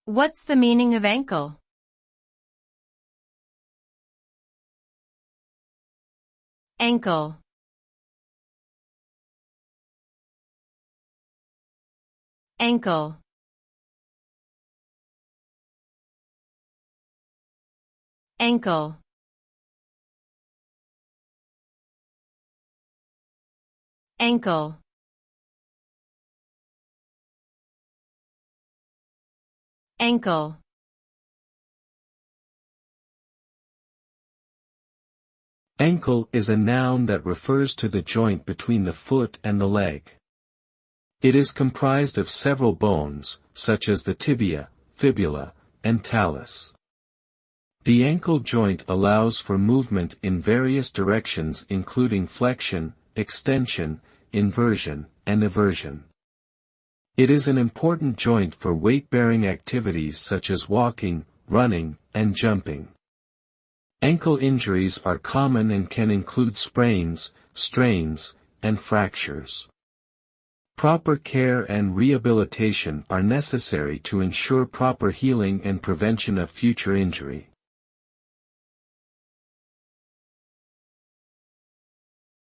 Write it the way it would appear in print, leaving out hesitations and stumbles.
What's the meaning of ankle? Ankle. Ankle. Ankle. Ankle. Ankle. Ankle is a noun that refers to the joint between the foot and the leg. It is comprised of several bones, such as the tibia, fibula, and talus. The ankle joint allows for movement in various directions including flexion, extension, inversion, and eversion. It is an important joint for weight-bearing activities such as walking, running, and jumping. Ankle injuries are common and can include sprains, strains, and fractures. Proper care and rehabilitation are necessary to ensure proper healing and prevention of future injury.